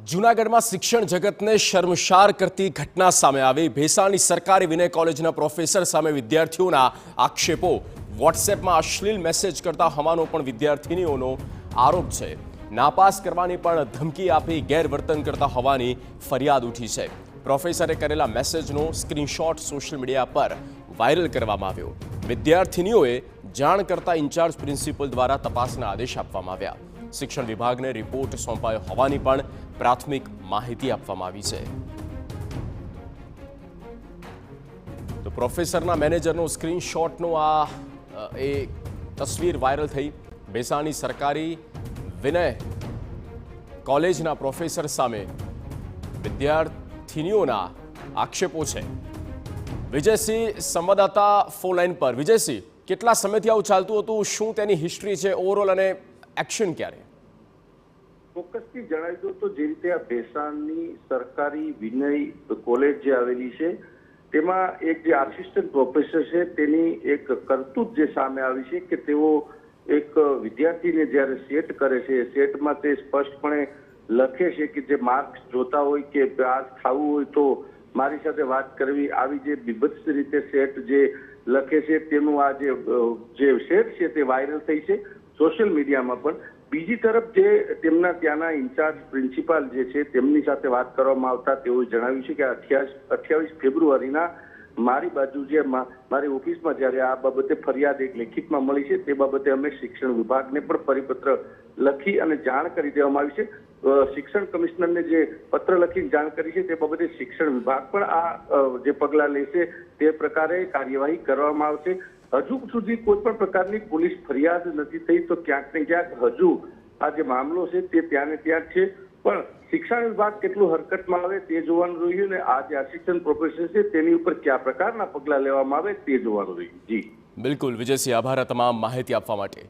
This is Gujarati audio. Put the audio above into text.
જૂનાગઢમાં શિક્ષણ જગતને શર્મસાર કરતી ઘટના સામે આવી। ભેસાણની સરકારી વિનય કોલેજના પ્રોફેસર સામે વિદ્યાર્થીઓના આક્ષેપો। વોટ્સએપમાં અશ્લીલ મેસેજ કરતા હોવાનો પણ વિદ્યાર્થીનીઓનો આરોપ છે। નાપાસ કરવાની પણ ધમકી આપી ગેરવર્તન કરતા હોવાની ફરિયાદ ઉઠી છે। પ્રોફેસરે કરેલા મેસેજનો સ્ક્રીનશોટ સોશિયલ મીડિયા પર વાયરલ કરવામાં આવ્યો। વિદ્યાર્થીનીઓએ જાણ કરતા ઇન્ચાર્જ પ્રિન્સિપલ દ્વારા તપાસના આદેશ આપવામાં આવ્યા। શિક્ષણ વિભાગને રિપોર્ટ સોંપાયો હોવાની પણ પ્રાથમિક માહિતી આપવામાં આવી છે। તો પ્રોફેસરના મેનેજરનો સ્ક્રીનશોટનો આ એ તસવીર વાયરલ થઈ। ભેસાણની સરકારી વિનય કોલેજના પ્રોફેસર સામે વિદ્યાર્થીનીઓના આક્ષેપો છે। વિજયસિંહ સંવાદદાતા ફોન લાઈન પર। વિજયસિંહ, કેટલા સમયથી આવું ચાલતું હતું, શું તેની હિસ્ટ્રી છે ઓવરઓલ અને એક્શન ક્યારે? ચોક્કસથી જણાવી દઉં તો જે રીતે આ ભેસાણની સરકારી વિનય કોલેજ જે આવેલી છે તેમાં એક જે આસિસ્ટન્ટ પ્રોફેસર છે તેની એક કરતૂત જે સામે આવી છે કે તેઓ એક વિદ્યાર્થીને જ્યારે સેટ કરે છે, સેટમાં તે સ્પષ્ટપણે લખે છે કે જે માર્ક્સ જોતા હોય કે આ ખાવું હોય તો મારી સાથે વાત કરવી, આવી જે બીભત્સ રીતે સેટ જે લખે છે તેનું આ જે સેટ છે તે વાયરલ થઈ છે સોશિયલ મીડિયામાં પણ। બીજી તરફ જે તેમના ત્યાંના ઇન્ચાર્જ પ્રિન્સિપાલ જે છે તેમની સાથે વાત કરવામાં આવતા તેઓએ જણાવ્યું છે કે 28 ફેબ્રુઆરીના મારી બાજુ જે મારી ઓફિસમાં જ્યારે આ બાબતે ફરિયાદ એક લેખિતમાં મળી છે તે બાબતે અમે શિક્ષણ વિભાગને પણ પરિપત્ર લખી અને જાણ કરી દેવામાં આવી છે। શિક્ષણ કમિશનરને જે પત્ર લખીને જાણ કરી છે તે બાબતે શિક્ષણ વિભાગ પણ આ જે પગલાં લેશે તે પ્રકારે કાર્યવાહી કરવામાં આવશે। હજુ સુધી કોઈ પણ પ્રકારની પોલીસ ફરિયાદ નથી થઈ, તો ક્યાંક ને ક્યાંક હજુ આ જે મામલો છે તે ત્યાં ને ત્યાં છે, પણ શિક્ષણ વિભાગ કેટલું હરકતમાં આવે તે જોવાનું રહ્યું ને આ જે આસિસ્ટન્ટ પ્રોફેસર છે તેની ઉપર કયા પ્રકારના પગલાં લેવામાં આવે તે જોવાનું રહ્યું। જી બિલકુલ વિજયસિંહ, આભાર તમામ માહિતી આપવા માટે।